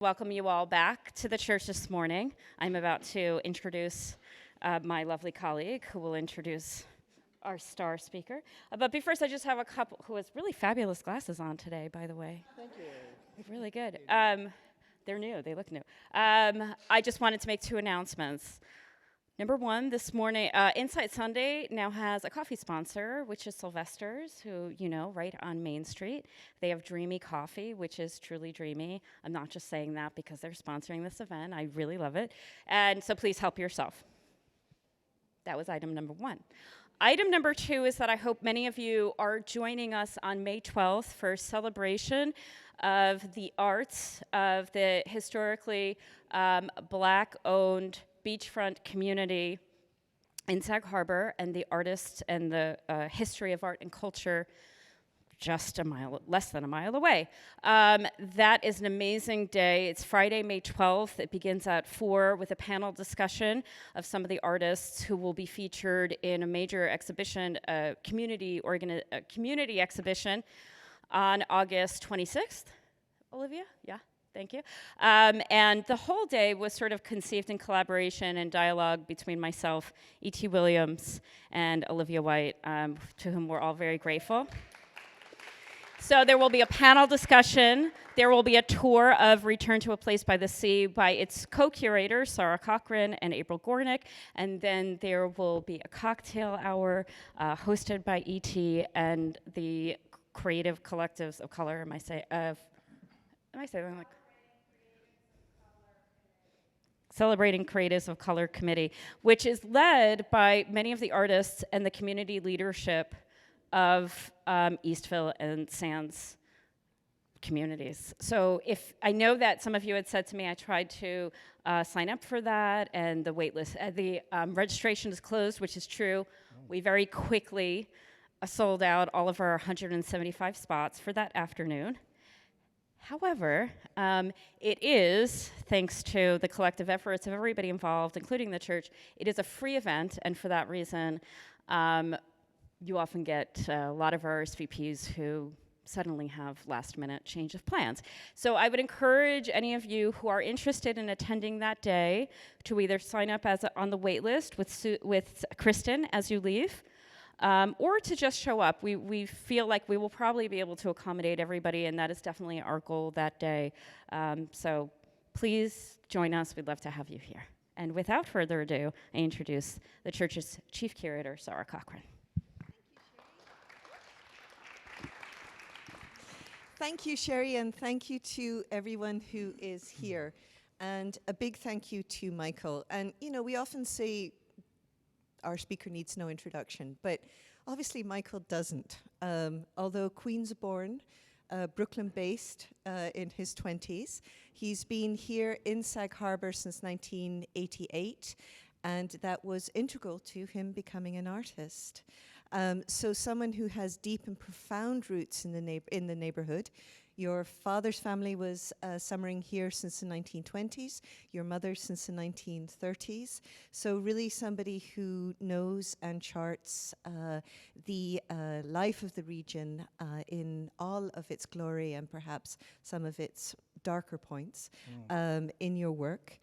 Welcome you all back to the church this morning. I'm about to introduce my lovely colleague who will introduce our star speaker. But first, I just have a couple who has really fabulous glasses on today, by the way. Thank you. Really good. They're new. They look new. I just wanted to make two announcements. Number one, this morning, Insight Sunday now has a coffee sponsor, which is Sylvester's, who you know, right on Main Street. They have dreamy coffee, which is truly dreamy. I'm not just saying that because they're sponsoring this event. I really love it. And so please help yourself. That was item number one. Item number two is that I hope many of you are joining us on May 12th for a celebration of the arts of the historically Black-owned beachfront community in Sag Harbor, and the artists and the history of art and culture just less than a mile away. That is an amazing day. It's Friday, May 12th. It begins at 4 with a panel discussion of some of the artists who will be featured in a major exhibition, community exhibition on August 26th. Olivia? Yeah. Thank you. And the whole day was sort of conceived in collaboration and dialogue between myself, E.T. Williams, and Olivia White, to whom we're all very grateful. So there will be a panel discussion. There will be a tour of Return to a Place by the Sea by its co-curators, Sarah Cochran and April Gornick. And then there will be a cocktail hour hosted by E.T. and the creative collectives of color, am I saying like? Celebrating Creatives of Color Committee, which is led by many of the artists and the community leadership of Eastville and Sands communities. So if I know that some of you had said to me, I tried to sign up for that, and the wait list, the registration is closed, which is true. We very quickly sold out all of our 175 spots for that afternoon. However, it is, thanks to the collective efforts of everybody involved, including the church, it is a free event, and for that reason, you often get a lot of RSVPs who suddenly have last-minute change of plans. So I would encourage any of you who are interested in attending that day to either sign up on the wait list with Kristen as you leave, or to just show up. We feel like we will probably be able to accommodate everybody, and that is definitely our goal that day. So please join us. We'd love to have you here. And without further ado, I introduce the church's chief curator, Sarah Cochran. Thank you, Sherry, and thank you to everyone who is here. And a big thank you to Michael. And, you know, we often say our speaker needs no introduction, but obviously Michael doesn't. Although Queens-born, Brooklyn-based in his 20s, he's been here in Sag Harbor since 1988, and that was integral to him becoming an artist. So someone who has deep and profound roots in the neighborhood. Your father's family was summering here since the 1920s, your mother since the 1930s. So really somebody who knows and charts the life of the region in all of its glory and perhaps some of its darker points in your work.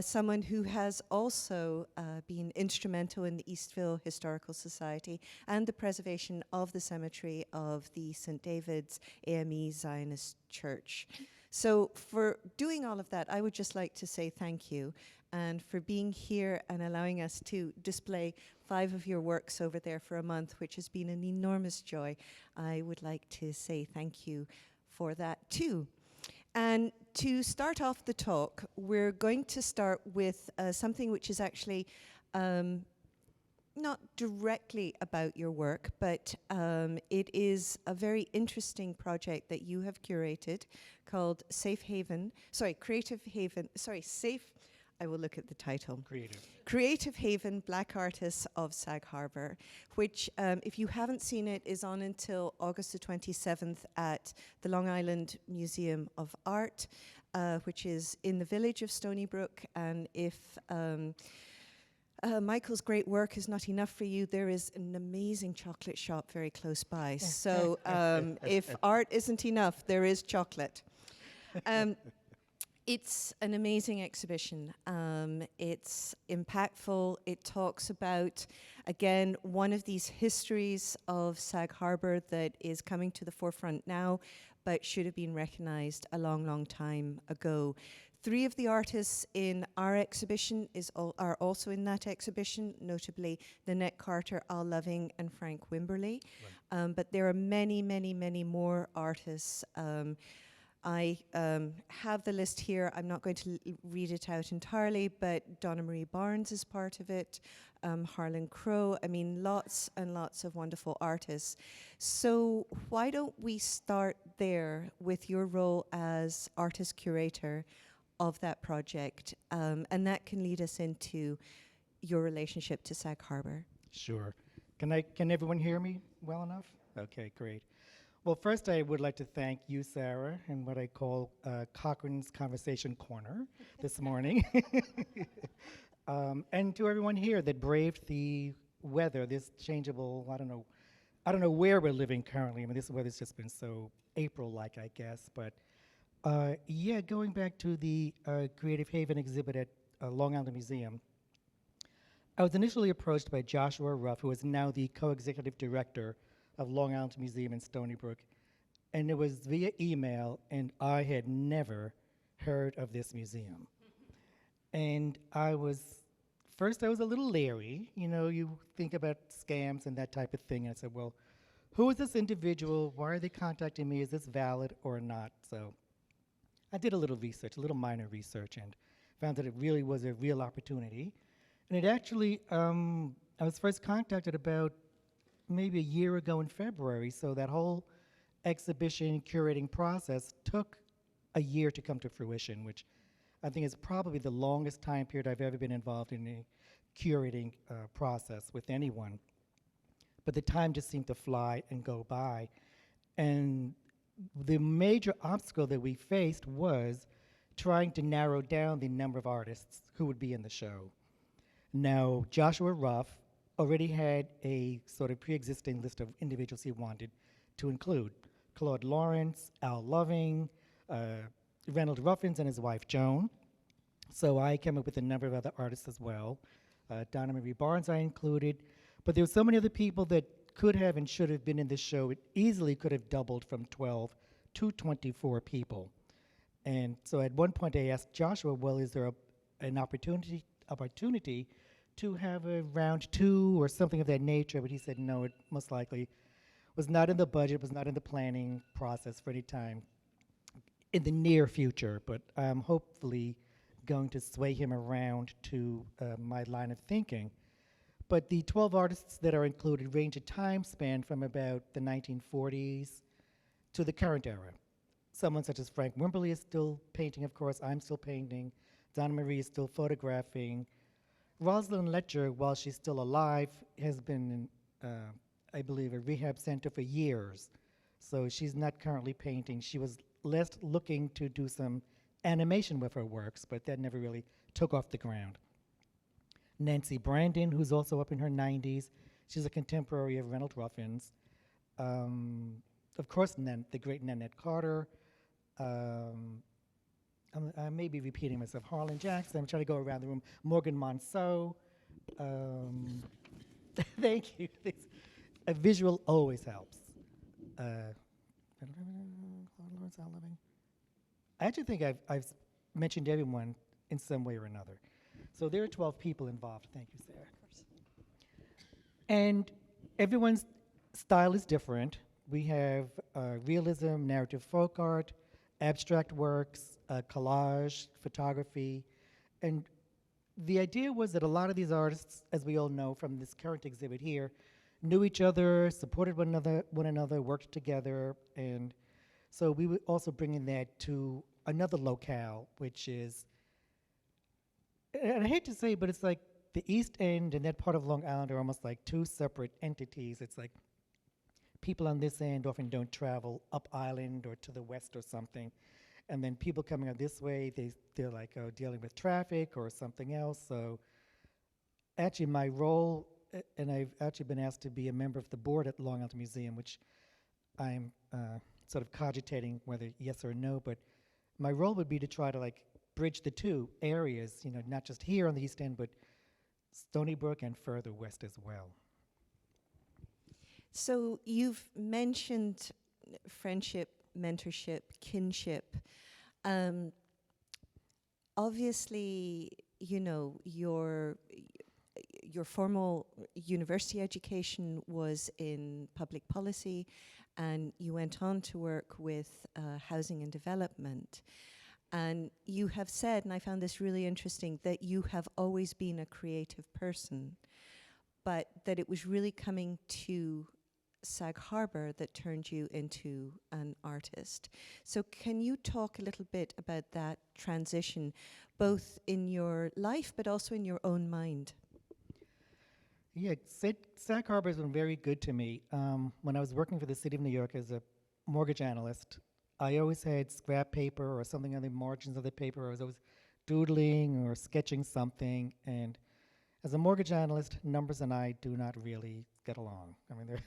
Someone who has also been instrumental in the Eastville Historical Society and the preservation of the cemetery of the St. David's AME Zionist Church. So for doing all of that, I would just like to say thank you, and for being here and allowing us to display 5 of your works over there for a month, which has been an enormous joy. I would like to say thank you for that too. And to start off the talk, we're going to start with something which is actually not directly about your work, but it is a very interesting project that you have curated called I will look at the title. Creative Haven, Black Artists of Sag Harbor, which, if you haven't seen it, is on until August the 27th at the Long Island Museum of Art, which is in the village of Stony Brook. And if Michael's great work is not enough for you, there is an amazing chocolate shop very close by. So if art isn't enough, there is chocolate. It's an amazing exhibition. It's impactful. It talks about, again, one of these histories of Sag Harbor that is coming to the forefront now, but should have been recognized a long, long time ago. 3 of the artists in our exhibition are also in that exhibition, notably Lynette Carter, Al Loving, and Frank Wimberley. Right. But there are many, many, many more artists. I have the list here. I'm not going to read it out entirely, but Donna Marie Barnes is part of it, Harlan Crow. I mean, lots and lots of wonderful artists. So why don't we start there with your role as artist curator of that project, and that can lead us into your relationship to Sag Harbor. Sure. Can everyone hear me well enough? Okay, great. Well, first I would like to thank you, Sarah, and what I call Cochrane's Conversation Corner this morning. And to everyone here that braved the weather, this changeable, I don't know where we're living currently. I mean, this weather's just been so April-like, I guess. But yeah, going back to the Creative Haven exhibit at Long Island Museum, I was initially approached by Joshua Ruff, who is now the co-executive director of Long Island Museum in Stony Brook, and it was via email, and I had never heard of this museum. And first I was a little leery. You know, you think about scams and that type of thing, and I said, well, who is this individual? Why are they contacting me? Is this valid or not? So I did a little research, a little minor research, and found that it really was a real opportunity. And it actually, I was first contacted about maybe a year ago in February, so that whole exhibition curating process took a year to come to fruition, which I think is probably the longest time period I've ever been involved in a curating process with anyone. But the time just seemed to fly and go by. And the major obstacle that we faced was trying to narrow down the number of artists who would be in the show. Now, Joshua Ruff already had a sort of pre-existing list of individuals he wanted to include. Claude Lawrence, Al Loving, Reynold Ruffins and his wife Joan. So I came up with a number of other artists as well. Donna Marie Barnes I included. But there were so many other people that could have and should have been in this show. It easily could have doubled from 12 to 24 people. And so at one point I asked Joshua, well, is there an opportunity to have a round 2 or something of that nature? But he said no, it most likely was not in the budget, was not in the planning process for any time in the near future. But I'm hopefully going to sway him around to my line of thinking. But the 12 artists that are included range a time span from about the 1940s to the current era. Someone such as Frank Wimberley is still painting, of course. I'm still painting. Donna Marie is still photographing. Rosalind Letcher, while she's still alive, has been in, I believe, a rehab center for years. So she's not currently painting. She was last looking to do some animation with her works, but that never really took off the ground. Nancy Brandon, who's also up in her 90s. She's a contemporary of Reynold Ruffins. Of course, the great Lynette Carter. I may be repeating myself. Harlan Jackson. I'm trying to go around the room. Morgan Monceau. Thank you. A visual always helps. I actually think I've mentioned everyone in some way or another. So there are 12 people involved. Thank you, Sarah. Of course. And everyone's style is different. We have realism, narrative folk art, abstract works, collage, photography. And the idea was that a lot of these artists, as we all know from this current exhibit here, knew each other, supported one another, worked together. And so we were also bringing that to another locale, which is, and I hate to say, but it's like the East End and that part of Long Island are almost like two separate entities. It's like people on this end often don't travel up island or to the west or something. And then people coming out this way, they're like dealing with traffic or something else. So actually my role, and I've actually been asked to be a member of the board at Long Island Museum, which I'm sort of cogitating whether yes or no, but my role would be to try to like bridge the two areas, not just here on the East End, but Stony Brook and further west as well. So you've mentioned friendship, mentorship, kinship. Obviously, your formal university education was in public policy, and you went on to work with housing and development. And you have said, and I found this really interesting, that you have always been a creative person, but that it was really coming to Sag Harbor that turned you into an artist. So can you talk a little bit about that transition, both in your life, but also in your own mind? Yeah, Sag Harbor has been very good to me. When I was working for the city of New York as a mortgage analyst, I always had scrap paper or something on the margins of the paper. I was always doodling or sketching something. And as a mortgage analyst, numbers and I do not really get along. I mean,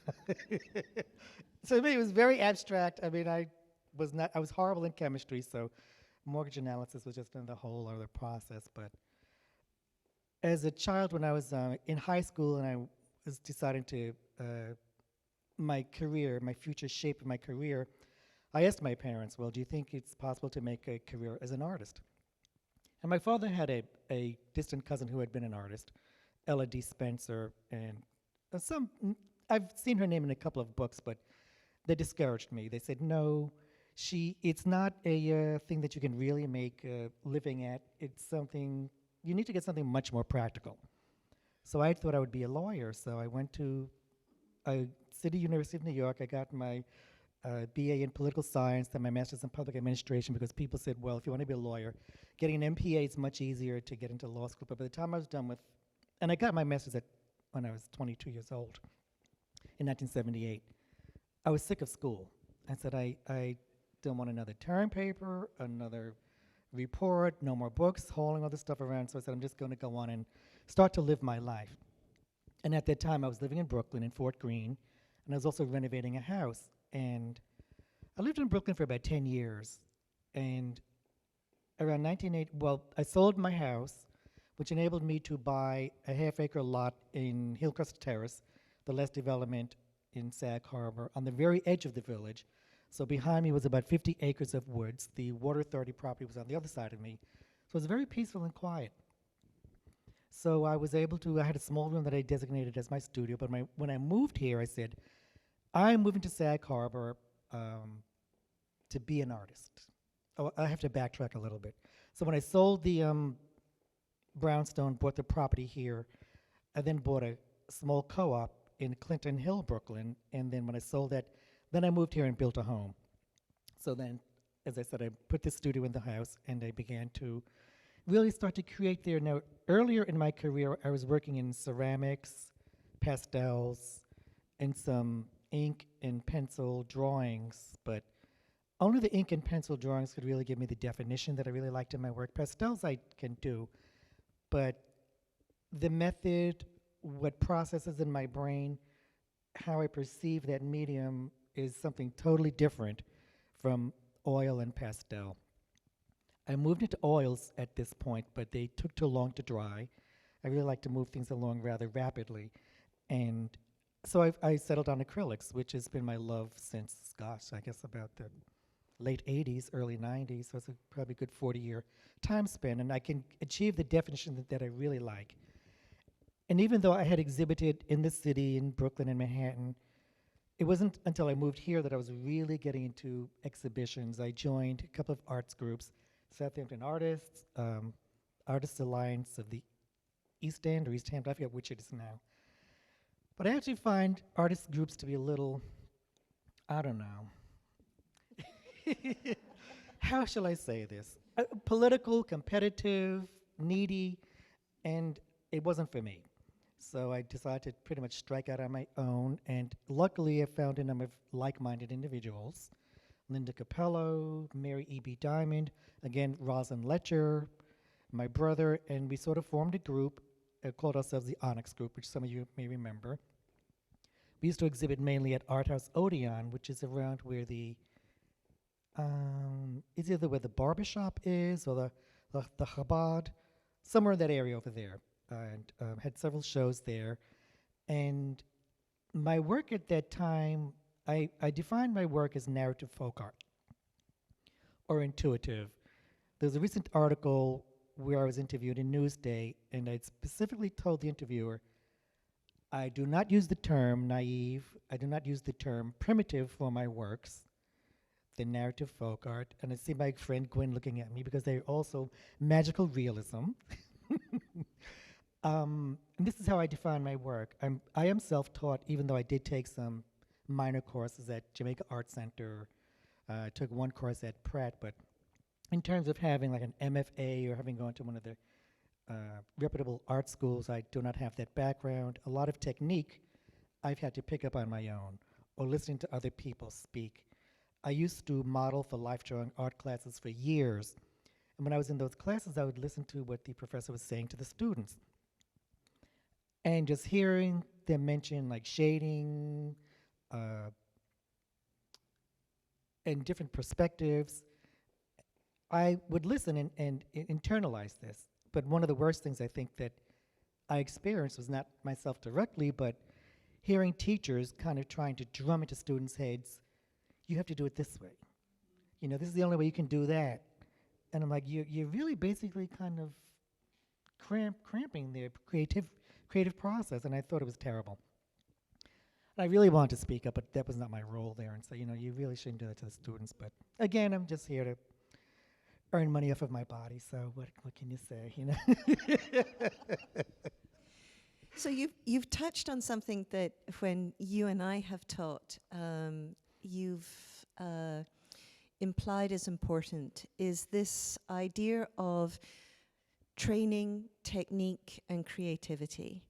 so to me, it was very abstract. I mean, I was horrible in chemistry, so mortgage analysis was just another whole other process. But as a child, when I was in high school and I was deciding to my future shape of my career, I asked my parents, well, do you think it's possible to make a career as an artist? And my father had a distant cousin who had been an artist, Ella D. Spencer, and I've seen her name in a couple of books, but they discouraged me. They said, no, it's not a thing that you can really make a living at. It's something, you need to get something much more practical. So I thought I would be a lawyer, so I went to City University of New York. I got my BA in political science and my master's in public administration because people said, well, if you want to be a lawyer, getting an MPA is much easier to get into law school. But by the time I was done and I got my master's when I was 22 years old in 1978, I was sick of school. I said, I don't want another term paper, another report, no more books, hauling all this stuff around. So I said, I'm just going to go on and start to live my life. And at that time, I was living in Brooklyn, in Fort Greene, and I was also renovating a house. And I lived in Brooklyn for about 10 years. And around 1980, I sold my house, which enabled me to buy a half-acre lot in Hillcrest Terrace, the last development in Sag Harbor, on the very edge of the village. So behind me was about 50 acres of woods. The Water Authority property was on the other side of me. So it was very peaceful and quiet. So I had a small room that I designated as my studio, but when I moved here, I said, I'm moving to Sag Harbor to be an artist. Oh, I have to backtrack a little bit. So when I sold the brownstone, bought the property here, I then bought a small co-op in Clinton Hill, Brooklyn, and then when I sold that, then I moved here and built a home. So then, as I said, I put the studio in the house, and I began to really start to create there. Now, earlier in my career, I was working in ceramics, pastels, and some ink and pencil drawings, but only the ink and pencil drawings could really give me the definition that I really liked in my work. Pastels I can do, but the method, what processes in my brain, how I perceive that medium is something totally different from oil and pastel. I moved into oils at this point, but they took too long to dry. I really like to move things along rather rapidly. And so I settled on acrylics, which has been my love since, gosh, I guess about the late 80s, early 90s. So it's probably a good 40-year time span, and I can achieve the definition that I really like. And even though I had exhibited in the city, in Brooklyn and Manhattan, it wasn't until I moved here that I was really getting into exhibitions. I joined a couple of arts groups, Southampton Artists, Artists Alliance of the East End or East Hampton, I forget which it is now. But I actually find artist groups to be a little, I don't know. How shall I say this? Political, competitive, needy, and it wasn't for me. So I decided to pretty much strike out on my own, and luckily I found a number of like-minded individuals. Linda Capello, Mary E.B. Diamond, again, Rosalind Letcher, my brother, and we sort of formed a group, called ourselves the Onyx Group, which some of you may remember. We used to exhibit mainly at Art House Odeon, which is around where it's either where the barbershop is or the Chabad, somewhere in that area over there, and had several shows there. And my work at that time, I defined my work as narrative folk art or intuitive. There's a recent article where I was interviewed in Newsday, and I specifically told the interviewer, I do not use the term naive, I do not use the term primitive for my works, the narrative folk art, and I see my friend Gwen looking at me because they're also magical realism. And this is how I define my work. I am self-taught, even though I did take some minor courses at Jamaica Art Center. I took one course at Pratt, but in terms of having like an MFA or having gone to one of the reputable art schools, I do not have that background. A lot of technique I've had to pick up on my own or listening to other people speak. I used to model for life drawing art classes for years. And when I was in those classes, I would listen to what the professor was saying to the students. And just hearing them mention like shading and different perspectives, I would listen and internalize this. But one of the worst things I think that I experienced was not myself directly, but hearing teachers kind of trying to drum into students' heads, you have to do it this way. You know, this is the only way you can do that. And I'm like, you're really basically kind of cramping their creative process, and I thought it was terrible. And I really wanted to speak up, but that was not my role there, and so, you know, you really shouldn't do that to the students. But again, I'm just here to earn money off of my body, so what can you say, you know? So you've touched on something that when you and I have taught, you've implied is important, is this idea of training, technique, and creativity.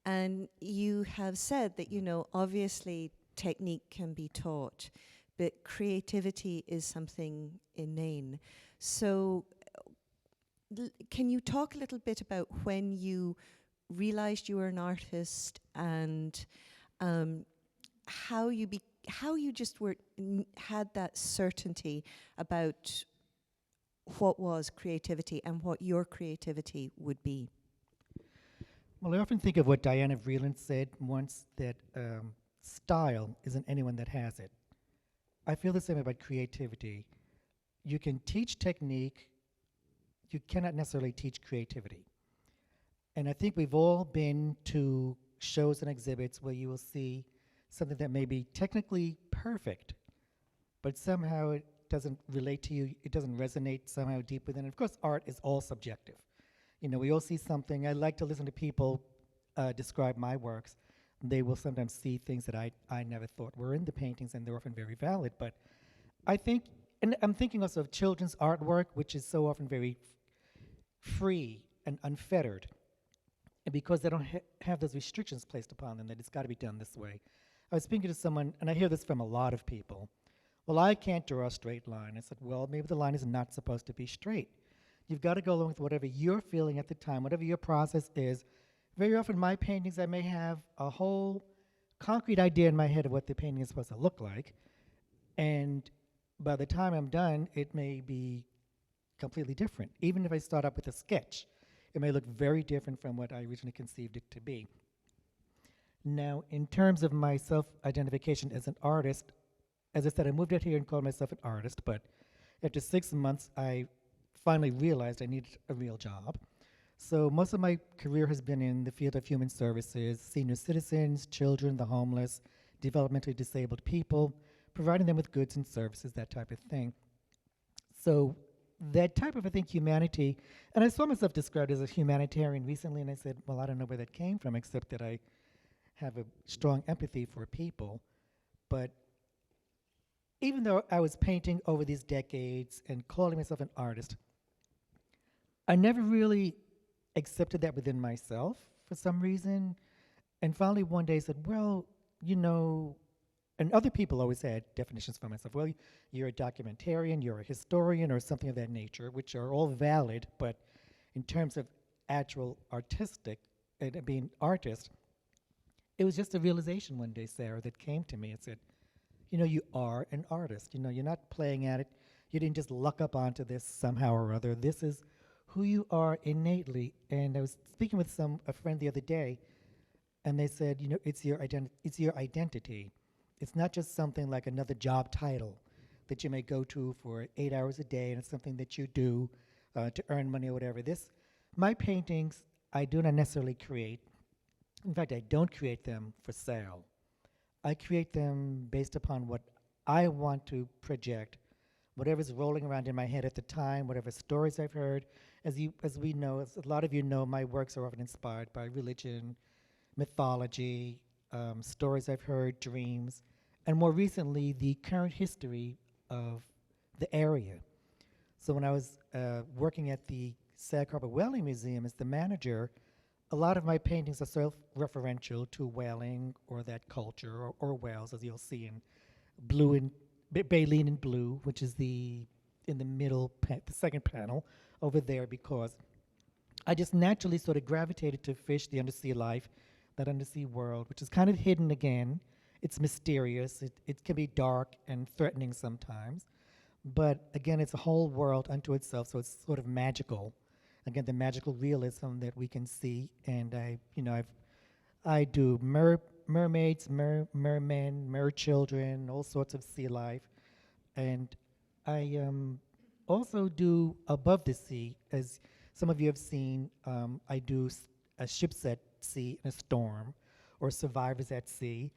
And you have said that, you know, obviously technique can be taught, but creativity is something innate. So can you talk a little bit about when you realized you were an artist and how you just had that certainty about what was creativity and what your creativity would be? Well, I often think of what Diana Vreeland said once, that style isn't anyone that has it. I feel the same about creativity. You can teach technique, you cannot necessarily teach creativity. And I think we've all been to shows and exhibits where you will see something that may be technically perfect, but somehow it doesn't relate to you, it doesn't resonate somehow deep within. Of course, art is all subjective. You know, we all see something. I like to listen to people describe my works. They will sometimes see things that I never thought were in the paintings, and they're often very valid. But I think, and I'm thinking also of children's artwork, which is so often very free and unfettered. And because they don't have those restrictions placed upon them, that it's got to be done this way. I was speaking to someone, and I hear this from a lot of people. Well, I can't draw a straight line. I said, well, maybe the line is not supposed to be straight. You've got to go along with whatever you're feeling at the time, whatever your process is. Very often my paintings, I may have a whole concrete idea in my head of what the painting is supposed to look like. And by the time I'm done, it may be completely different. Even if I start up with a sketch, it may look very different from what I originally conceived it to be. Now, in terms of my self-identification as an artist, as I said, I moved out here and called myself an artist, but after 6 months, I finally realized I needed a real job. So most of my career has been in the field of human services, senior citizens, children, the homeless, developmentally disabled people, providing them with goods and services, that type of thing. So that type of, I think, humanity, and I saw myself described as a humanitarian recently, and I said, well, I don't know where that came from, except that I have a strong empathy for people. But even though I was painting over these decades and calling myself an artist, I never really accepted that within myself for some reason. And finally one day said, well, you know, and other people always had definitions for myself. Well, you're a documentarian, you're a historian, or something of that nature, which are all valid, but in terms of actual artistic, being artist, it was just a realization one day, Sarah, that came to me and said, you know, you are an artist. You know, you're not playing at it. You didn't just luck up onto this somehow or other. This is who you are innately. And I was speaking with a friend the other day, and they said, you know, it's your identity. It's not just something like another job title that you may go to for 8 hours a day, and it's something that you do to earn money or whatever. My paintings, I do not necessarily create. In fact, I don't create them for sale. I create them based upon what I want to project, whatever's rolling around in my head at the time, whatever stories I've heard. As we know, as a lot of you know, my works are often inspired by religion, mythology, stories I've heard, dreams, and more recently, the current history of the area. So when I was working at the Sag Harbor Whaling Museum as the manager, a lot of my paintings are self-referential to whaling or that culture or whales, as you'll see in blue and baleen in blue, which is in the middle, the second panel over there, because I just naturally sort of gravitated to fish, the undersea life, that undersea world, which is kind of hidden again. It's mysterious. It can be dark and threatening sometimes. But again, it's a whole world unto itself, so it's sort of magical. Again, the magical realism that we can see. And I do mermaids, mermen, merchildren, all sorts of sea life. And I also do above the sea, as some of you have seen. I do a ships at sea in a storm, or survivors at sea.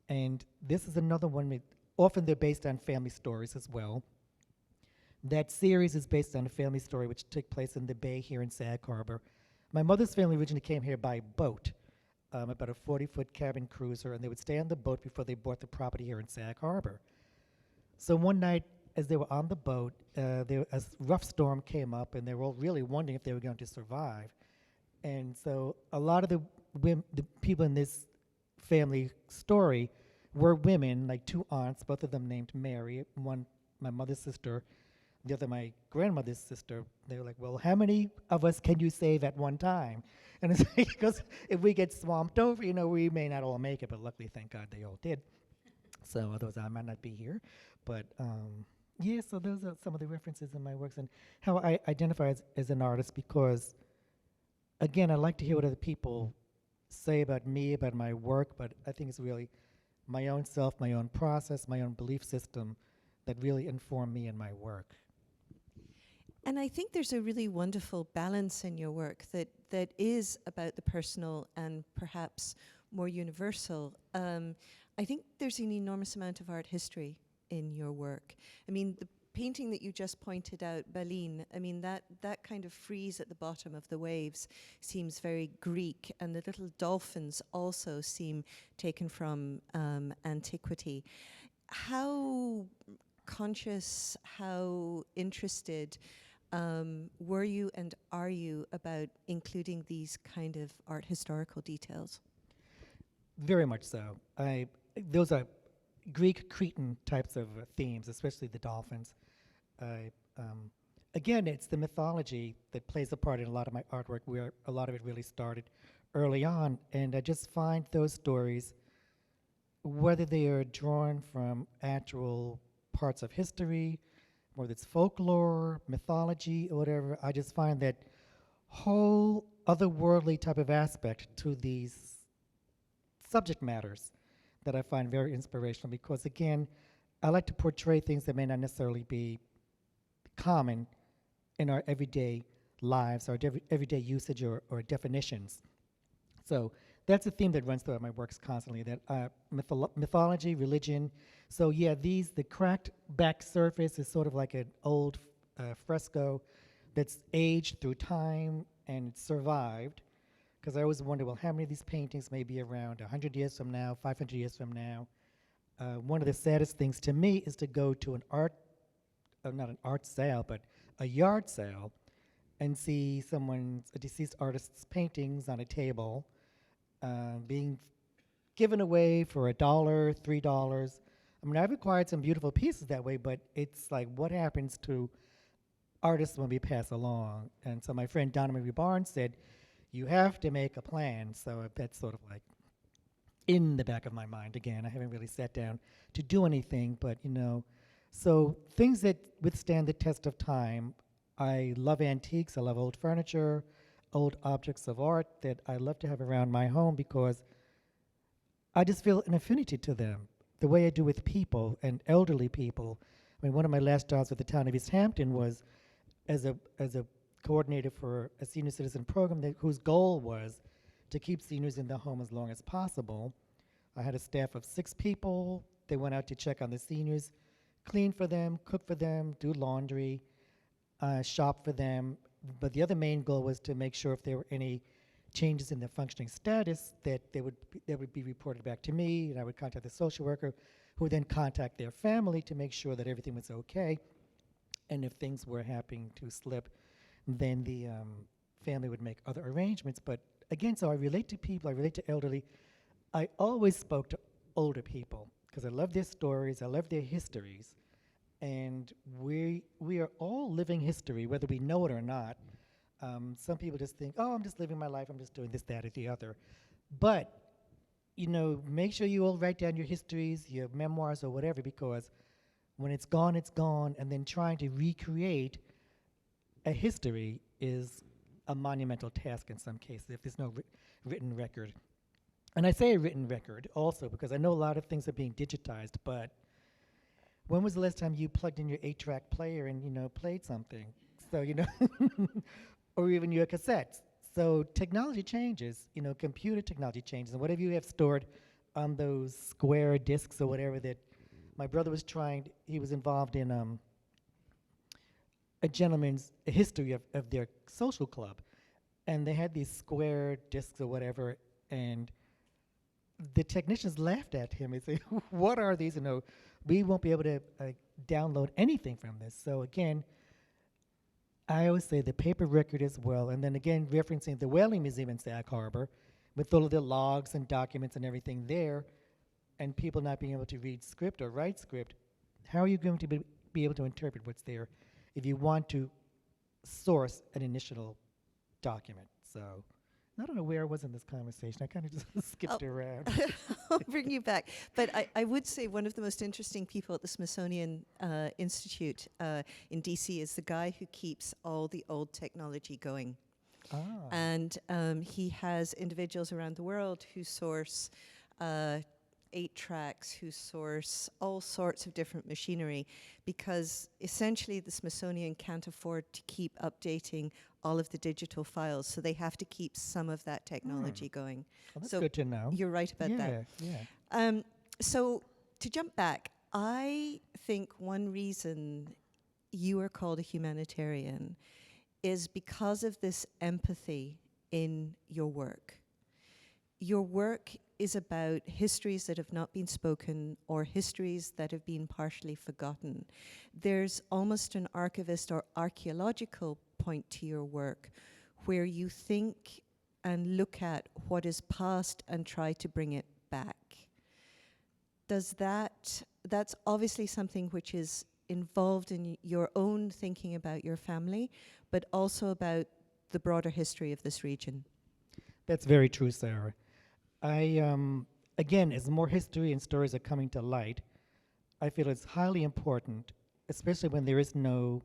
And this is another one. Often they're based on family stories as well. That series is based on a family story which took place in the bay here in Sag Harbor. My mother's family originally came here by boat, about a 40-foot cabin cruiser, and they would stay on the boat before they bought the property here in Sag Harbor. So one night, as they were on the boat, a rough storm came up, and they were all really wondering if they were going to survive. And so a lot of the people in this family story were women, like two aunts, both of them named Mary, one my mother's sister, the other my grandmother's sister. They were like, well, how many of us can you save at one time? And it's like, because if we get swamped over, we may not all make it, but luckily, thank God, they all did. So otherwise I might not be here. But yeah, so those are some of the references in my works and how I identify as an artist, because again, I like to hear what other people say about me, about my work, but I think it's really my own self, my own process, my own belief system that really inform me in my work. And I think there's a really wonderful balance in your work that is about the personal and perhaps more universal. I think there's an enormous amount of art history in your work. I mean, the painting that you just pointed out, baleen, I mean, that kind of frieze at the bottom of the waves seems very Greek, and the little dolphins also seem taken from antiquity. How conscious, how interested were you and are you about including these kind of art historical details? Very much so. Those are Greek Cretan types of themes, especially the dolphins. Again, it's the mythology that plays a part in a lot of my artwork, where a lot of it really started early on. And I just find those stories, whether they are drawn from actual parts of history, whether it's folklore, mythology, or whatever, I just find that whole otherworldly type of aspect to these subject matters that I find very inspirational, because again, I like to portray things that may not necessarily be common in our everyday lives, our everyday usage or definitions. So that's a theme that runs throughout my works constantly, that mythology, religion. So yeah, the cracked back surface is sort of like an old fresco that's aged through time and survived. Because I always wonder, well, how many of these paintings may be around 100 years from now, 500 years from now? One of the saddest things to me is to go to not an art sale, but a yard sale, and see a deceased artist's paintings on a table being given away for $1, $3. I mean, I've acquired some beautiful pieces that way, but it's like, what happens to artists when we pass along? And so my friend Donna Marie Barnes said, you have to make a plan. So that's sort of like in the back of my mind. Again, I haven't really sat down to do anything, but so things that withstand the test of time, I love antiques. I love old furniture, old objects of art that I love to have around my home because I just feel an affinity to them, the way I do with people and elderly people. I mean, one of my last jobs with the town of East Hampton was as a coordinator for a senior citizen program whose goal was to keep seniors in the home as long as possible. I had a staff of 6 people. They went out to check on the seniors, clean for them, cook for them, do laundry, shop for them. But the other main goal was to make sure if there were any changes in their functioning status that they would be reported back to me, and I would contact the social worker, who would then contact their family to make sure that everything was okay. And if things were happening to slip, then the family would make other arrangements. But again, so I relate to people, I relate to elderly. I always spoke to older people because I love their stories, I love their histories. And we are all living history, whether we know it or not. Some people just think, oh, I'm just living my life, I'm just doing this, that, or the other. But, you know, make sure you all write down your histories, your memoirs, or whatever, because when it's gone, and then trying to recreate a history is a monumental task in some cases if there's no written record. And I say a written record also because I know a lot of things are being digitized, but when was the last time you plugged in your 8-track player and, you know, played something? So, you know, or even your cassettes. So technology changes, you know, computer technology changes, and whatever you have stored on those square discs or whatever that my brother was he was involved in a gentleman's history of their social club, and they had these square discs or whatever, and the technicians laughed at him and said, what are these? You know, we won't be able to download anything from this. So again, I always say the paper record as well, and then again referencing the Whaling Museum in Sag Harbor with all of the logs and documents and everything there, and people not being able to read script or write script, how are you going to be able to interpret what's there if you want to source an initial document? So I don't know where I was in this conversation. I kind of just skipped around. I'll bring you back. But I would say one of the most interesting people at the Smithsonian Institute in DC is the guy who keeps all the old technology going. Ah. And he has individuals around the world who source 8 tracks, who source all sorts of different machinery, because essentially the Smithsonian can't afford to keep updating all of the digital files, so they have to keep some of that technology going. Well, that's so good to know. You're right about that. Yeah. So to jump back, I think one reason you are called a humanitarian is because of this empathy in your work. Your work is about histories that have not been spoken or histories that have been partially forgotten. There's almost an archivist or archaeological point to your work where you think and look at what is past and try to bring it back. That's obviously something which is involved in your own thinking about your family, but also about the broader history of this region. That's very true, Sarah. Again, as more history and stories are coming to light, I feel it's highly important, especially when there is no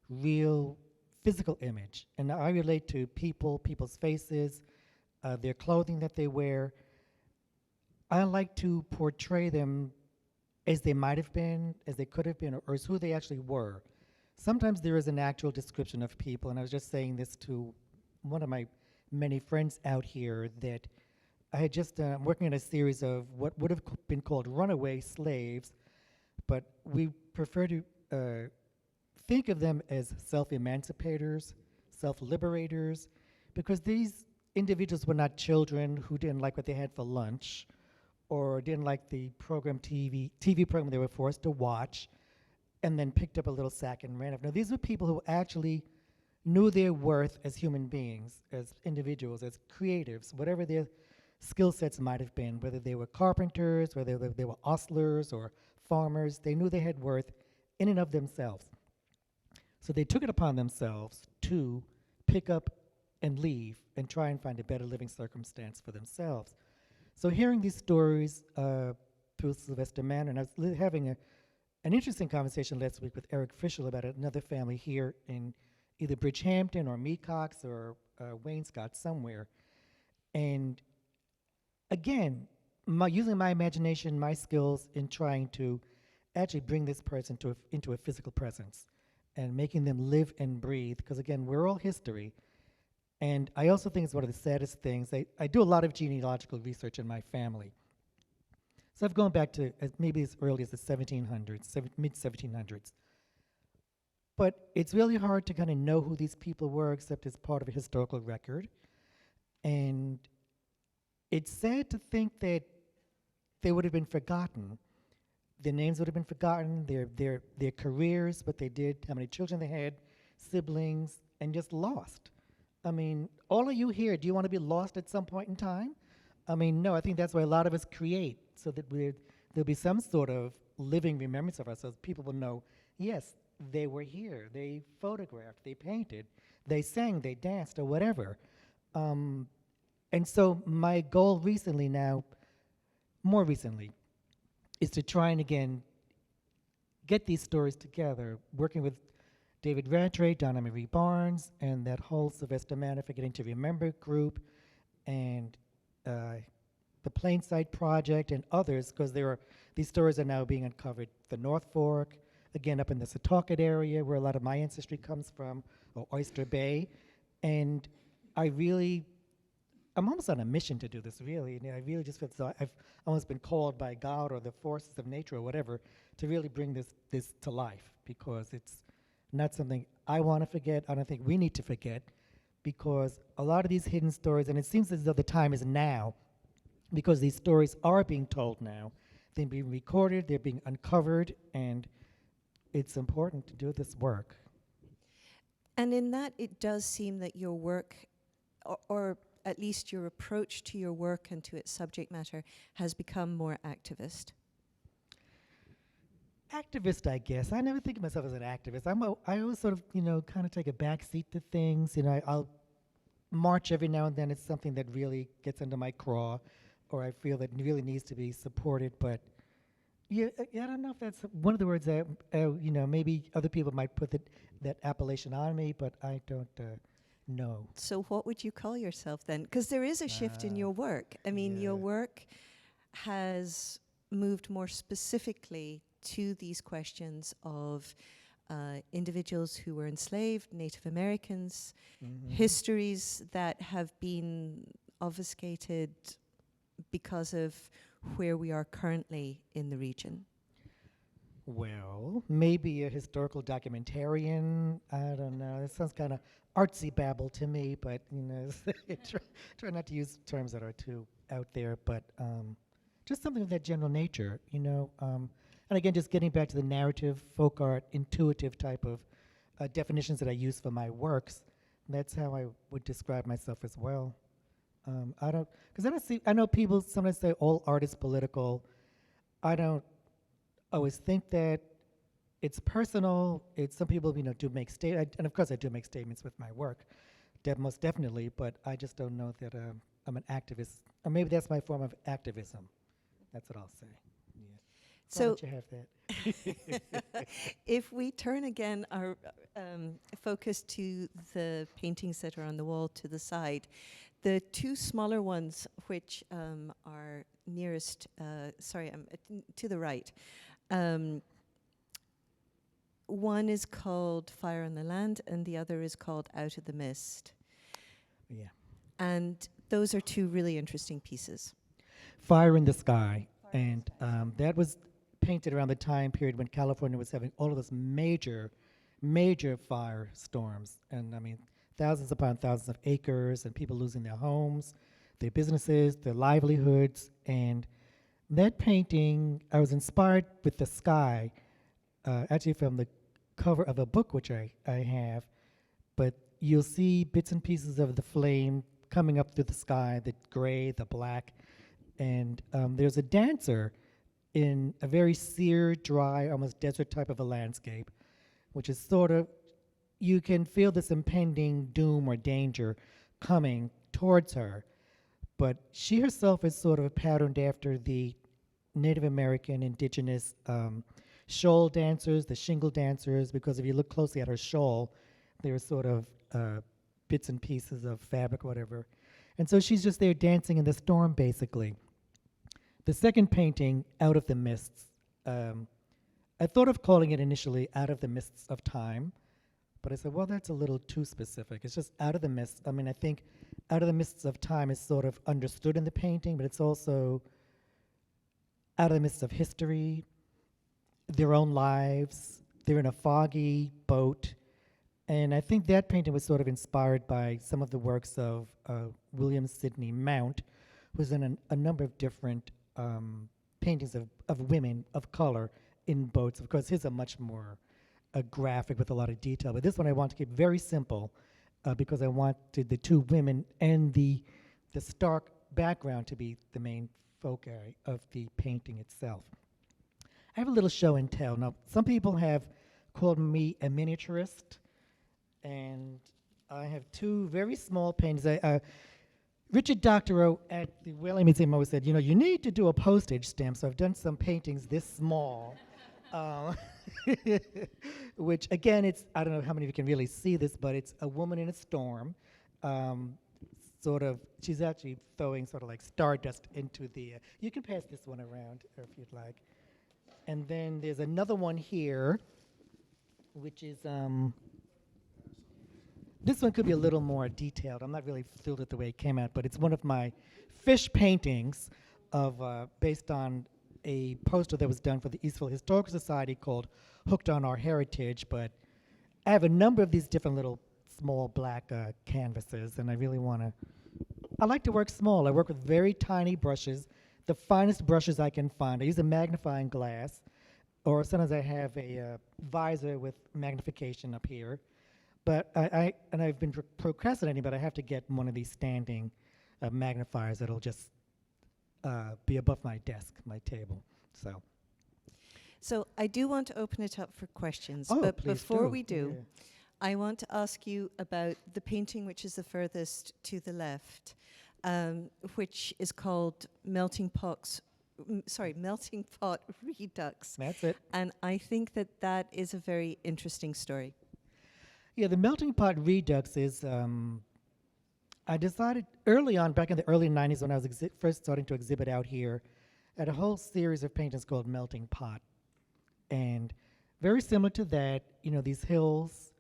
real physical image. And I relate to people's faces, their clothing that they wear. I like to portray them as they might have been, as they could have been, or as who they actually were. Sometimes there is an actual description of people, and I was just saying this to one of my many friends out here, that I had just working on a series of what would have been called runaway slaves, but we prefer to think of them as self-emancipators, self-liberators, because these individuals were not children who didn't like what they had for lunch or didn't like the TV program they were forced to watch and then picked up a little sack and ran off. No, these were people who actually knew their worth as human beings, as individuals, as creatives, whatever their skill sets might have been, whether they were carpenters, whether they were ostlers or farmers. They knew they had worth in and of themselves. So they took it upon themselves to pick up and leave and try and find a better living circumstance for themselves. So hearing these stories through Sylvester Manor, and I was having an interesting conversation last week with Eric Fischel about another family here in either Bridgehampton or Mecox or Wainscott somewhere. And again, using my imagination, my skills in trying to actually bring this person into a physical presence and making them live and breathe, because again, we're all history. And I also think it's one of the saddest things. I do a lot of genealogical research in my family. So I've gone back to maybe as early as the 1700s, mid-1700s. But it's really hard to kind of know who these people were except as part of a historical record. And it's sad to think that they would have been forgotten. Their names would have been forgotten, their careers, what they did, how many children they had, siblings, and just lost. I mean, all of you here, do you want to be lost at some point in time? I mean, no, I think that's why a lot of us create, so that there'll be some sort of living remembrance of ourselves. People will know, yes, they were here, they photographed, they painted, they sang, they danced, or whatever. And so my goal recently now, more recently, is to try and again get these stories together, working with David Rattray, Donna Marie Barnes, and that whole Sylvester Manor Forgetting to Remember group, and the Plain Sight Project and others, because these stories are now being uncovered. The North Fork, again up in the Setauket area where a lot of my ancestry comes from, or Oyster Bay. And I'm almost on a mission to do this, really. And I really just feel so I've almost been called by God or the forces of nature or whatever to really bring this to life, because it's not something I want to forget. I don't think we need to forget, because a lot of these hidden stories, and it seems as though the time is now, because these stories are being told now. They're being recorded, they're being uncovered, and it's important to do this work. And in that, it does seem that your work, or at least your approach to your work and to its subject matter, has become more activist. Activist, I guess. I never think of myself as an activist. I always sort of, kind of take a back seat to things. I'll march every now and then. It's something that really gets under my craw, or I feel that really needs to be supported. But yeah, I don't know if that's one of the words that, maybe other people might put that appellation on me, but I don't know. So what would you call yourself then? Because there is a shift in your work. I mean, your work has moved more specifically to these questions of individuals who were enslaved, Native Americans, histories that have been obfuscated because of where we are currently in the region. Well, maybe a historical documentarian. I don't know. It sounds kind of artsy babble to me, but try not to use terms that are too out there. But just something of that general nature, And again, just getting back to the narrative, folk art, intuitive type of definitions that I use for my works. That's how I would describe myself as well. I know people sometimes say all art is political. I don't always think that. It's personal. Some people, do make statements, and of course I do make statements with my work, most definitely, but I just don't know that I'm an activist, or maybe that's my form of activism. That's what I'll say. Yeah. So why don't you have that? if we turn again our focus to the paintings that are on the wall to the side, the two smaller ones which are nearest, to the right, one is called Fire on the Land and the other is called Out of the Mist. Yeah. And those are two really interesting pieces. Fire in the Sky. And that was painted around the time period when California was having all of those major fire storms. And I mean, thousands upon thousands of acres and people losing their homes, their businesses, their livelihoods. And that painting, I was inspired with the sky, actually from the cover of a book which I have. But you'll see bits and pieces of the flame coming up through the sky, the gray, the black. And there's a dancer in a very seared, dry, almost desert type of a landscape, which is sort of, you can feel this impending doom or danger coming towards her. But she herself is sort of patterned after the Native American, indigenous shoal dancers, the shingle dancers, because if you look closely at her shawl, They're sort of bits and pieces of fabric, whatever. And so she's just there dancing in the storm, basically. The second painting, Out of the Mists, I thought of calling it initially Out of the Mists of Time, but I said, well, that's a little too specific. It's just Out of the Mists. I mean, I think Out of the Mists of Time is sort of understood in the painting, but it's also out of the midst of history, their own lives. They're in a foggy boat. And I think that painting was sort of inspired by some of the works of William Sidney Mount, who's in a number of different paintings of women of color in boats. Of course, his are much more graphic with a lot of detail. But this one I want to keep very simple because I wanted the two women and the stark background to be the main foci of the painting itself. I have a little show and tell. Now, some people have called me a miniaturist, and I have two very small paintings. Richard Doctorow at the Whaling Museum always said, you need to do a postage stamp, so I've done some paintings this small, which again, I don't know how many of you can really see this, but it's a woman in a storm. She's actually throwing sort of like stardust into the, you can pass this one around if you'd like. And then there's another one here, which is, this one could be a little more detailed. I'm not really thrilled with the way it came out, but it's one of my fish paintings based on a poster that was done for the Eastville Historical Society called Hooked on Our Heritage. But I have a number of these different little small black canvases, and I really I like to work small. I work with very tiny brushes, the finest brushes I can find. I use a magnifying glass, or sometimes I have a visor with magnification up here. But I've been procrastinating, but I have to get one of these standing magnifiers that'll just be above my desk, my table. So I do want to open it up for questions, Oh, but please before do. we do, Yeah. I want to ask you about the painting which is the furthest to the left, which is called Melting Pot Redux. That's it. And I think that is a very interesting story. Yeah, the melting pot redux is, I decided early on, back in the early 90s when I was first starting to exhibit out here, I had a whole series of paintings called Melting Pot. And very similar to that, these hills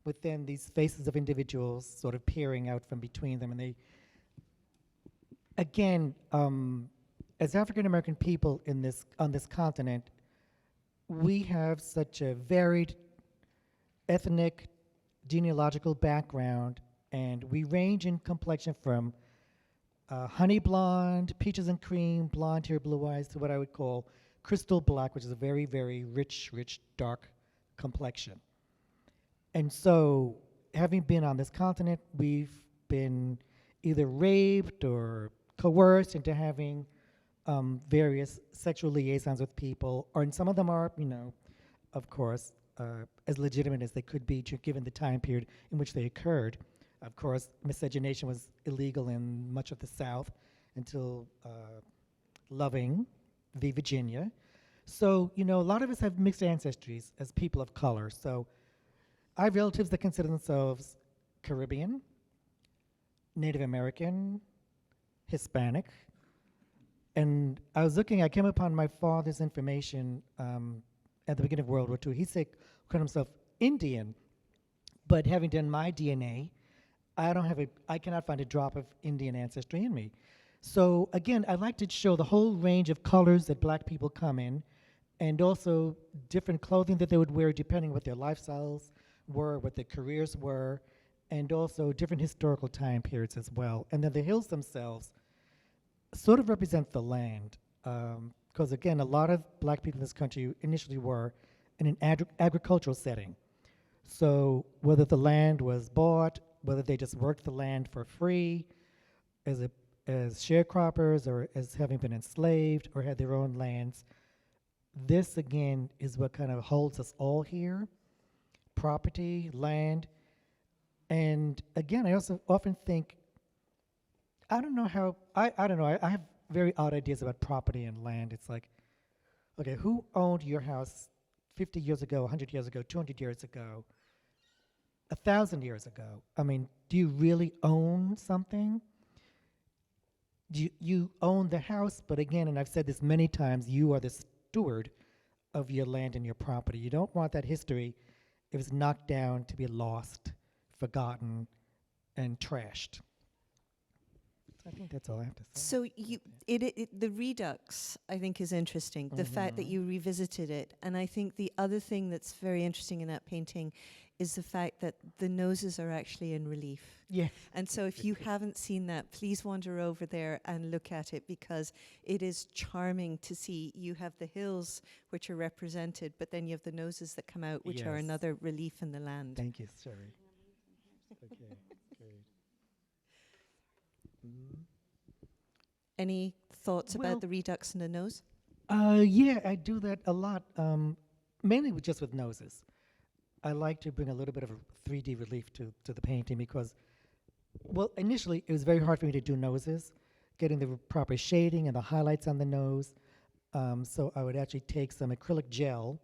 with then these faces of individuals sort of peering out from between them. And they, again, as African American people on this continent, we have such a varied ethnic, genealogical background, and we range in complexion from honey blonde, peaches and cream, blonde hair, blue eyes, to what I would call crystal black, which is a very, very rich, dark complexion. And so, having been on this continent, we've been either raped or coerced into having various sexual liaisons with people, or and some of them are, of course, as legitimate as they could be given the time period in which they occurred. Of course, miscegenation was illegal in much of the South until Loving v. Virginia. So, a lot of us have mixed ancestries as people of color. So I have relatives that consider themselves Caribbean, Native American, Hispanic. And I came upon my father's information at the beginning of World War II. He called himself Indian, but having done my DNA, I cannot find a drop of Indian ancestry in me. So again, I like to show the whole range of colors that black people come in, and also different clothing that they would wear depending on what their lifestyles were, what their careers were, and also different historical time periods as well. And then the hills themselves sort of represent the land, because again, a lot of black people in this country initially were in an agricultural setting. So whether the land was bought, whether they just worked the land for free as sharecroppers, or as having been enslaved or had their own lands, this again is what kind of holds us all here: property, land. And again, I also often think, I don't know, I have very odd ideas about property and land. It's like, okay, who owned your house 50 years ago, 100 years ago, 200 years ago? 1,000 years ago. I mean, do you really own something? You own the house, but again, and I've said this many times, you are the steward of your land and your property. You don't want that history, if it's knocked down, to be lost, forgotten, and trashed. I think that's all I have to say. So the redux, I think, is interesting. The fact that you revisited it, and I think the other thing that's very interesting in that painting is the fact that the noses are actually in relief. Yeah. And so if you haven't seen that, please wander over there and look at it, because it is charming to see. You have the hills, which are represented, but then you have the noses that come out, which are Yes. another relief in the land. Thank you, Sherry. Okay, great. Any thoughts Well- about the redux and the nose? Yeah, I do that a lot, mainly just with noses. I like to bring a little bit of a 3D relief to the painting because, well, initially it was very hard for me to do noses, getting the proper shading and the highlights on the nose. So I would actually take some acrylic gel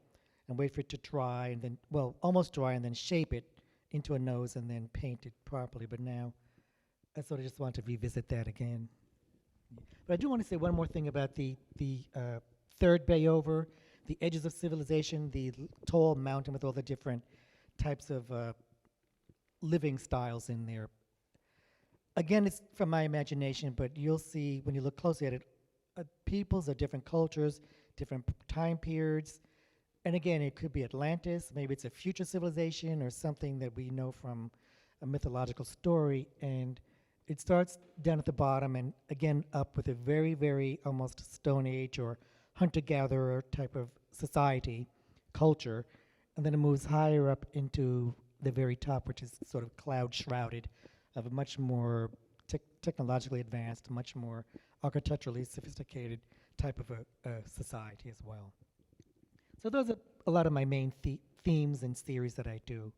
and wait for it to dry and then, well, almost dry, and then shape it into a nose and then paint it properly. But now I sort of just want to revisit that again. But I do want to say one more thing about the third bay over, the edges of civilization, the tall mountain with all the different types of living styles in there. Again, it's from my imagination, but you'll see when you look closely at it, peoples of different cultures, different time periods. And again, it could be Atlantis, maybe it's a future civilization or something that we know from a mythological story. And it starts down at the bottom and again up with a very, very almost Stone Age or hunter-gatherer type of society, culture, and then it moves higher up into the very top, which is sort of cloud-shrouded, of a much more technologically advanced, much more architecturally sophisticated type of a society as well. So those are a lot of my main themes and series that I do.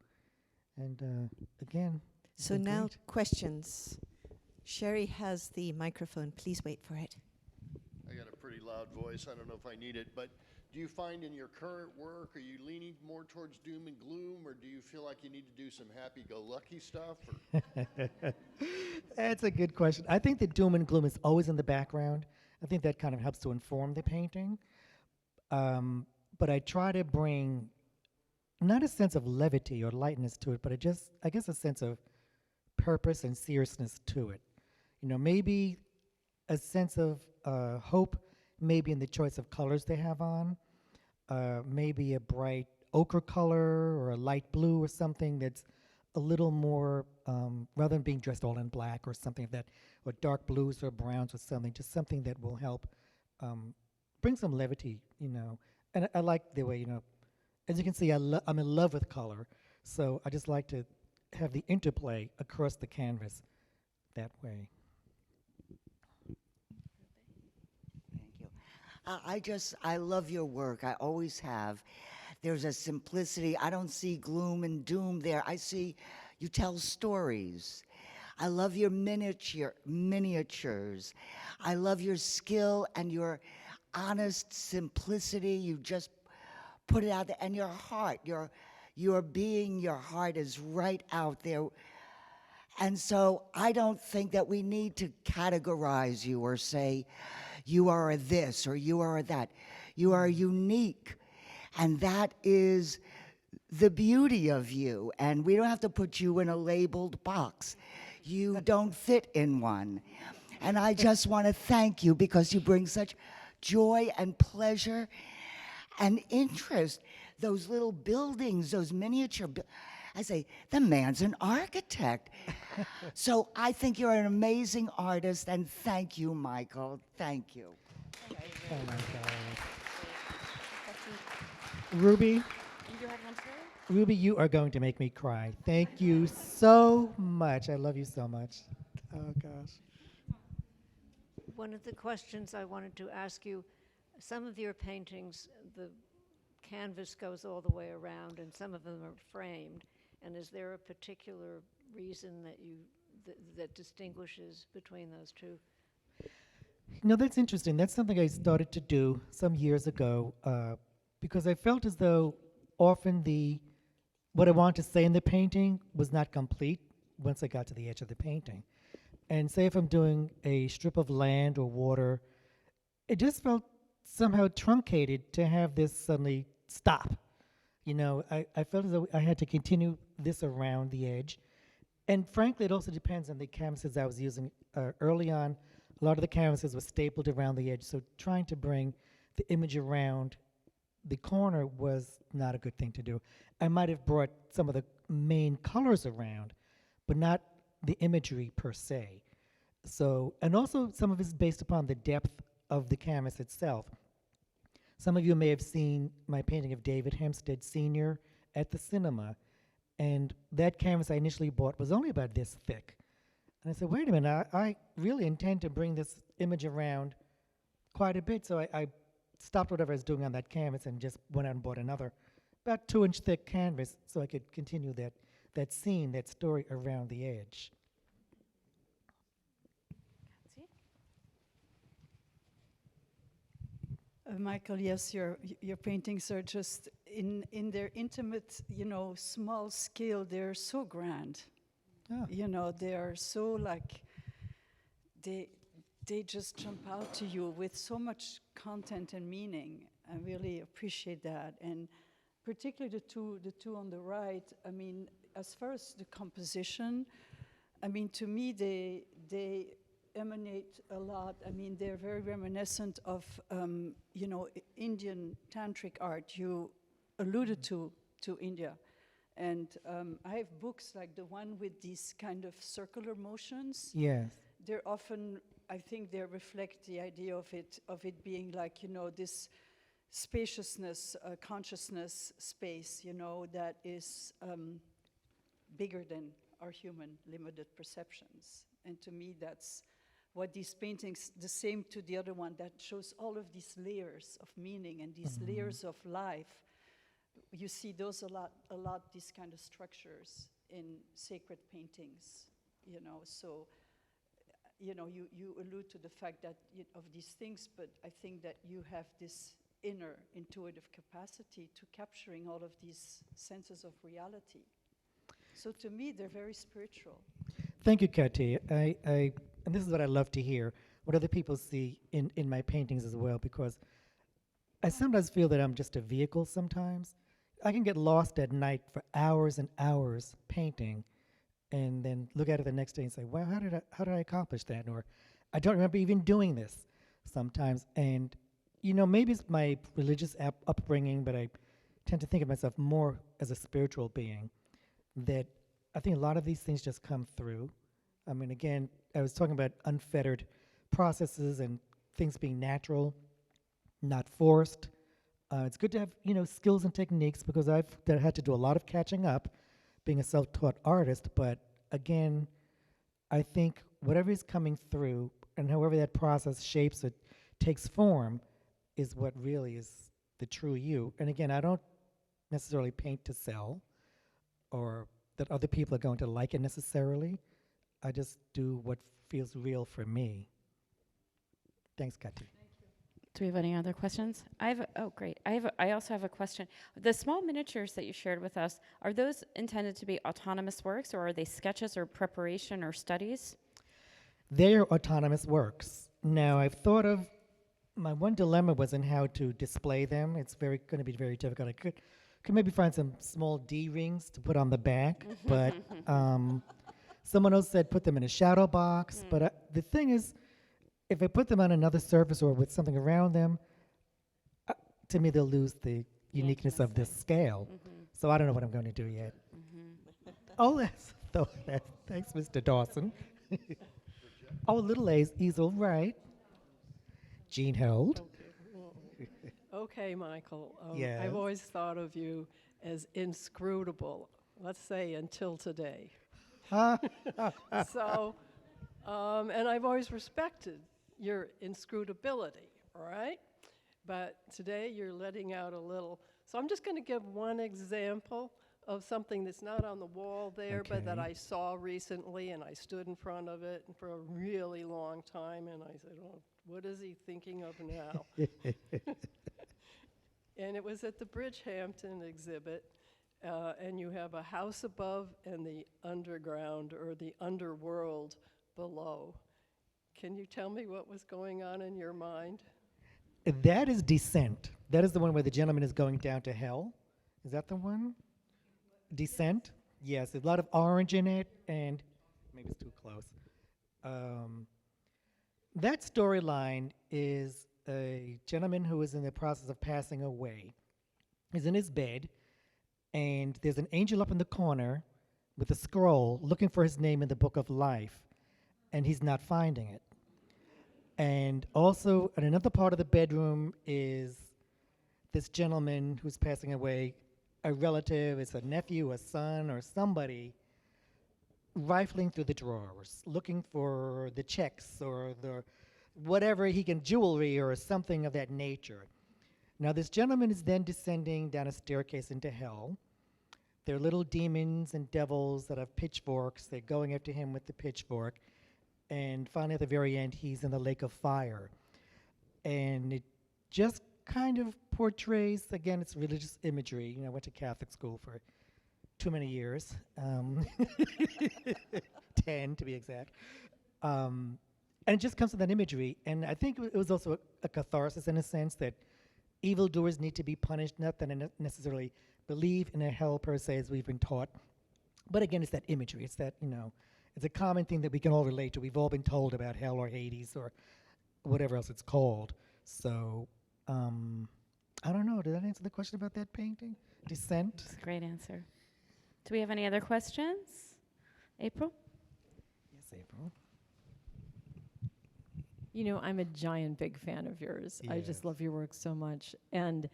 And again, it's So been now great. questions. Sherry has the microphone. Please wait for it. I got a pretty loud voice. I don't know if I need it, but do you find in your current work, are you leaning more towards doom and gloom, or do you feel like you need to do some happy-go-lucky stuff? Or That's a good question. I think the doom and gloom is always in the background. I think that kind of helps to inform the painting. But I try to bring not a sense of levity or lightness to it, but I guess a sense of purpose and seriousness to it. You know, maybe a sense of hope, maybe in the choice of colors they have on, maybe a bright ochre color or a light blue or something that's a little more, rather than being dressed all in black or something like that, or dark blues or browns or something, just something that will help bring some levity, you know. And I like the way, you know, as you can see, I'm in love with color, so I just like to have the interplay across the canvas that way. Thank you. I love your work. I always have. There's a simplicity. I don't see gloom and doom there. I see you tell stories. I love your miniatures. I love your skill and your honest simplicity. You just put it out there. And your heart, your heart is right out there. And so I don't think that we need to categorize you or say, you are a this or you are a that. You are unique. And that is the beauty of you. And we don't have to put you in a labeled box. You don't fit in one. And I just want to thank you because you bring such joy and pleasure and interest. Those little buildings, those miniature I say, the man's an architect. So I think you're an amazing artist, and thank you, Michael. Thank you. Oh my God. Ruby, You have one too? Ruby, you are going to make me cry. Thank you so much. I love you so much. Oh gosh. One of the questions I wanted to ask you, some of your paintings, the canvas goes all the way around and some of them are framed. And is there a particular reason that that distinguishes between those two? No, that's interesting. That's something I started to do some years ago because I felt as though often what I wanted to say in the painting was not complete once I got to the edge of the painting. And say if I'm doing a strip of land or water, it just felt somehow truncated to have this suddenly stop. You know, I felt as though I had to continue this around the edge. And frankly, it also depends on the canvases I was using. Early on, a lot of the canvases were stapled around the edge, so trying to bring the image around the corner was not a good thing to do. I might have brought some of the main colors around, but not the imagery per se. So, and also some of it is based upon the depth of the canvas itself. Some of you may have seen my painting of David Hempstead Sr. at the cinema, and that canvas I initially bought was only about this thick. And I said, wait a minute, I really intend to bring this image around quite a bit, so I stopped whatever I was doing on that canvas and just went out and bought another about 2-inch thick canvas so I could continue that scene, that story around the edge. Michael, yes, your paintings are just in their intimate, small scale. They're so grand. Oh. They are so like they just jump out to you with so much content and meaning. I really appreciate that, and particularly the two on the right. I mean, as far as the composition, I mean, to me they emanate a lot. I mean, they're very reminiscent of, Indian tantric art. You alluded to India. And I have books like the one with these kind of circular motions. Yes. They're often, I think they reflect the idea of it being like, this spaciousness, consciousness space, that is bigger than our human limited perceptions. And to me, that's what these paintings, the same to the other one, that shows all of these layers of meaning and these layers of life. You see those a lot, these kind of structures in sacred paintings, so, you allude to the fact that of these things, but I think that you have this inner intuitive capacity to capturing all of these senses of reality. So to me, they're very spiritual. Thank you, Katia. And this is what I love to hear, what other people see in my paintings as well, because I sometimes feel that I'm just a vehicle sometimes. I can get lost at night for hours and hours painting, and then look at it the next day and say, wow, how did I accomplish that? Or I don't remember even doing this sometimes. And, maybe it's my religious upbringing, but I tend to think of myself more as a spiritual being, that I think a lot of these things just come through. I mean, again, I was talking about unfettered processes and things being natural, not forced. It's good to have, skills and techniques, because I've had to do a lot of catching up being a self-taught artist. But again, I think whatever is coming through and however that process shapes it, takes form, is what really is the true you. And again, I don't necessarily paint to sell or that other people are going to like it necessarily. I just do what feels real for me. Thanks, Kati. Do we have any other questions? Great. I also have a question. The small miniatures that you shared with us, are those intended to be autonomous works, or are they sketches or preparation or studies? They're autonomous works. Now, I've thought of, my one dilemma was in how to display them. It's going to be very difficult. I could maybe find some small D rings to put on the back, but someone else said put them in a shadow box. But the thing is, if I put them on another surface or with something around them, to me they'll lose the uniqueness of this scale. So I don't know what I'm going to do yet. Thanks, Mr. Dawson. Little easel, right. Jean held. Okay, Michael. Yes. I've always thought of you as inscrutable, let's say until today. So, and I've always respected your inscrutability, all right? But today you're letting out a little. So I'm just going to give one example of something that's not on the wall there, but that I saw recently, and I stood in front of it for a really long time, and I said, oh, what is he thinking of now? And it was at the Bridgehampton exhibit, and you have a house above and the underground or the underworld below. Can you tell me what was going on in your mind? That is Descent. That is the one where the gentleman is going down to hell. Is that the one? Descent? Yes, there's a lot of orange in it, and maybe it's too close. That storyline is a gentleman who is in the process of passing away. He's in his bed, and there's an angel up in the corner with a scroll looking for his name in the book of life, and he's not finding it. And also, in another part of the bedroom is this gentleman who's passing away, a relative, it's a nephew, a son, or somebody, rifling through the drawers, looking for the checks or the whatever he can, jewelry or something of that nature. Now, this gentleman is then descending down a staircase into hell. There are little demons and devils that have pitchforks. They're going after him with the pitchfork. And finally, at the very end, he's in the lake of fire. And it just kind of portrays, again, it's religious imagery. You know, I went to Catholic school for too many years, 10 to be exact. And it just comes with that imagery. And I think it was also a catharsis in a sense that evildoers need to be punished, not that I necessarily believe in a hell per se as we've been taught. But again, it's that imagery. It's that, you know, it's a common thing that we can all relate to. We've all been told about hell or Hades or whatever else it's called. So, I don't know. Did that answer the question about that painting? Descent? That's a great answer. Do we have any other questions? April? Yes, April. You know, I'm a giant big fan of yours. I just Yes. love your work so much. And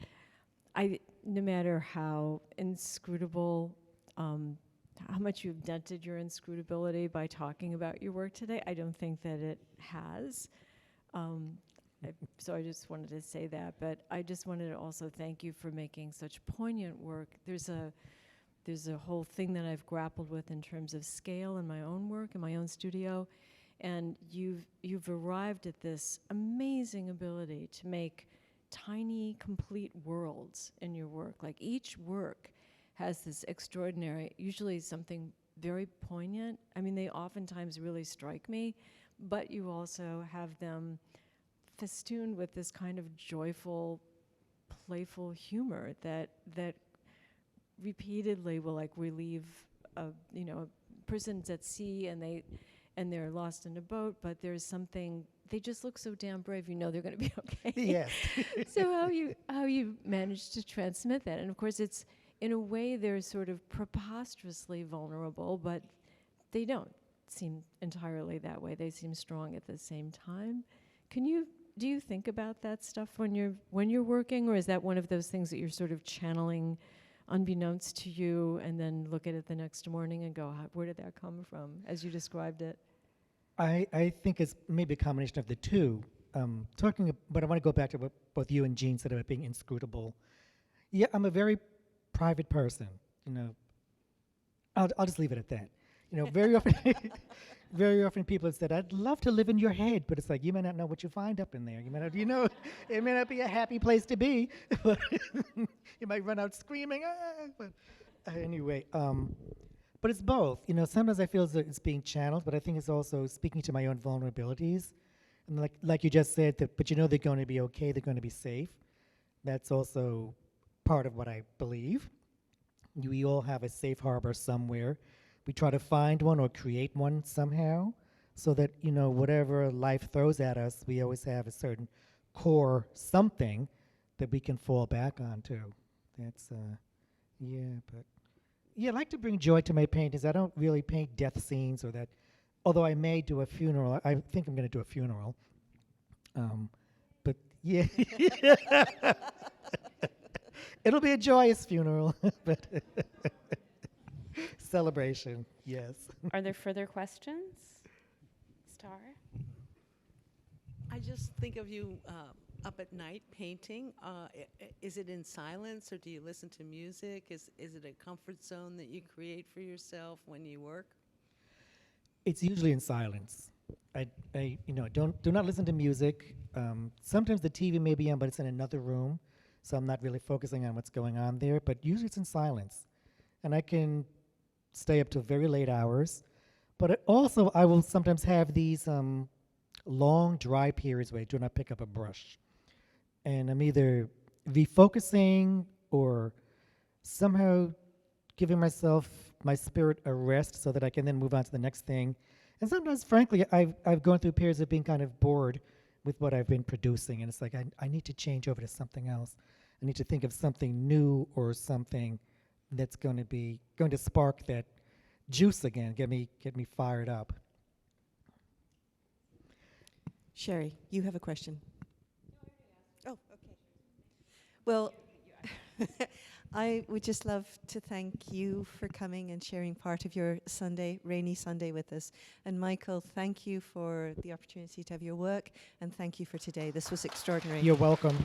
no matter how inscrutable, how much you've dented your inscrutability by talking about your work today, I don't think that it has. So I just wanted to say that. But I just wanted to also thank you for making such poignant work. There's a whole thing that I've grappled with in terms of scale in my own work, in my own studio. And you've arrived at this amazing ability to make tiny, complete worlds in your work. Like each work has this extraordinary, usually something very poignant. I mean, they oftentimes really strike me, but you also have them festooned with this kind of joyful, playful humor that repeatedly will like relieve a person's at sea and they're lost in a boat, but there's something, they just look so damn brave, you know they're going to be okay. Yes. So how you manage to transmit that, and of course it's in a way they're sort of preposterously vulnerable, but they don't seem entirely that way. They seem strong at the same time. Do you think about that stuff when you're working, or is that one of those things that you're sort of channeling unbeknownst to you, and then look at it the next morning and go, where did that come from, as you described it? I think it's maybe a combination of the two. But I want to go back to what both you and Jean said about being inscrutable. Yeah, I'm a very private person. You know, I'll just leave it at that. You know, very often, very often people have said, "I'd love to live in your head," but it's like you may not know what you find up in there. You may not, it may not be a happy place to be. But you might run out screaming. But anyway, but it's both. You know, sometimes I feel as though it's being channeled, but I think it's also speaking to my own vulnerabilities. And like you just said, but you know they're going to be okay. They're going to be safe. That's also part of what I believe. We all have a safe harbor somewhere. We try to find one or create one somehow so that, you know, whatever life throws at us, we always have a certain core something that we can fall back onto. That's, I like to bring joy to my paintings. I don't really paint death scenes or that, although I may do a funeral. I think I'm going to do a funeral. But yeah. It'll be a joyous funeral, but celebration, yes. Are there further questions? Star? I just think of you up at night painting. Is it in silence, or do you listen to music? Is it a comfort zone that you create for yourself when you work? It's usually in silence. I do not listen to music. Sometimes the TV may be on, but it's in another room, so I'm not really focusing on what's going on there. But usually it's in silence. and I can stay up to very late hours. But also, I will sometimes have these long dry periods where I do not pick up a brush. And I'm either refocusing or somehow giving myself, my spirit a rest so that I can then move on to the next thing. And sometimes, frankly, I've gone through periods of being kind of bored with what I've been producing. And it's like, I need to change over to something else. I need to think of something new or something that's going to spark that juice again, get me fired up. Sherry, you have a question. Oh, okay. Well, I would just love to thank you for coming and sharing part of your Sunday, rainy Sunday with us. And Michael, thank you for the opportunity to have your work, and thank you for today. This was extraordinary. You're welcome.